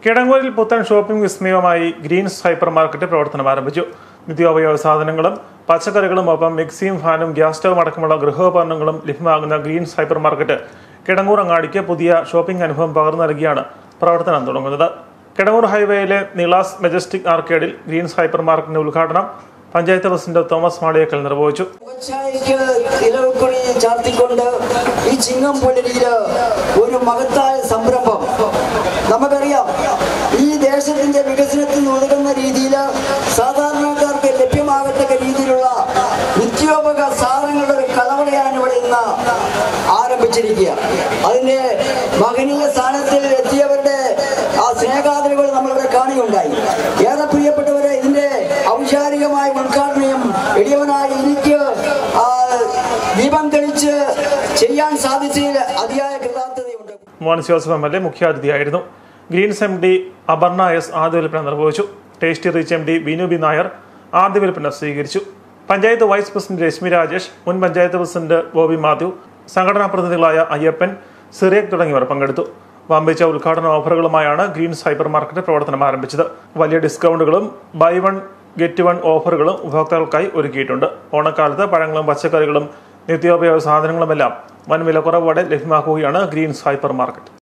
കിടങ്ങൂരിൽ പുത്തൻ shopping വിസ്മയവുമായി Green's hyper market പ്രവർത്തനം ആരംഭിച്ചു. നിത്യോപയോഗ സാധനങ്ങളും പച്ചക്കറികളും ഒപ്പം മിക്സിയും ഫാനും ഗ്യാസ് സ്റ്റവും അടക്കമുള്ള ഗൃഹോപകരണങ്ങളും ലഭ്യമാകുന്ന ഗ്രീൻസ് ഹൈപ്പർ മാർക്കറ്റ് കിടങ്ങൂർ അങ്ങാടിക്ക് പുതിയ ഷോപ്പിംഗ് അനുഭവം പകർന്നു നൽകിയാണ് പ്രവർത്തനം തുടങ്ങുന്നത്. കിടങ്ങൂർ ഹൈവേയിലെ നിളാസ് മെജസ്റ്റിക് ആർക്കേഡിൽ ഗ്രീൻസ് ഹൈപ്പർ മാർക്കറ്റിന്റെ ഉദ്ഘാടനം പഞ്ചായത്ത് പ്രസിഡന്റ് തോമസ് മാളിയേക്കൽ നിർവഹിച്ചു. ഈ ചിങ്ങംപുലരിയില് ഒരു മഹത്തായ സംരംഭം നമുക്കറിയാം. ഈ ദേശത്തിന്റെ വികസനത്തിന് ഉതകുന്ന രീതിയിൽ സാധാരണക്കാർക്ക് ലഭ്യമാകത്തക്ക രീതിയിലുള്ള നിത്യോപയോഗ സാധനങ്ങളുടെ ഒരു കലവറയാണ് ഇവിടെ ഇന്ന് ആരംഭിച്ചിരിക്കുക. അതിന്റെ മഹനീയ സ്ഥാനത്തിൽ എത്തിയവരുടെ ആ സ്നേഹാദരവുകൾ നമ്മളിവിടെ കാണുകയുണ്ടായി. ഏറെ പ്രിയപ്പെട്ടവരെ, ഇതിന്റെ ഔപചാരികമായ ഉദ്ഘാടനം എളിയവനായ എനിക്ക് ദീപം തെളിച്ച് ചെയ്യാൻ സാധിച്ചതിൽ അതിയായ കൃതാർത്ഥതയുണ്ട്. മോൻസ് ജോസഫ് MLA മുഖ്യാതിഥിയായിരുന്നു. ഗ്രീൻസ് MD അപർണ S ആദ്യ വിൽപ്പന നിർവഹിച്ചു. Tasty Rich MD Binu B Nair ആദ്യ വിൽപ്പന സ്വീകരിച്ചു. പഞ്ചായത്ത് വൈസ് പ്രസിഡന്റ് രശ്മി രാജേഷ്, മുൻ പഞ്ചായത്ത് പ്രസിഡന്റ് ബോബി മാത്യു, സംഘടനാ പ്രതിനിധികളായ അയ്യപ്പൻ, സിറിയക് തുടങ്ങിയവർ പങ്കെടുത്തു. വമ്പിച്ച ഉദ്ഘാടന ഓഫറുകളുമായാണ് ഗ്രീൻസ് ഹൈപ്പർ മാർക്കറ്റ് പ്രവർത്തനം ആരംഭിച്ചത്. വലിയ ഡിസ്കൗണ്ടുകളും ബൈ വൺ ഗെറ്റ് വൺ ഓഫറുകളും ഉപഭോക്താക്കൾക്കായി ഒരുക്കിയിട്ടുണ്ട്. ഓണക്കാലത്ത് പഴങ്ങളും പച്ചക്കറികളും നിത്യോപയോഗ സാധനങ്ങളുമെല്ലാം വൻ വിലക്കുറവോടെ ലഭ്യമാക്കുകയാണ് ഗ്രീൻസ് ഹൈപ്പർ മാർക്കറ്റ്.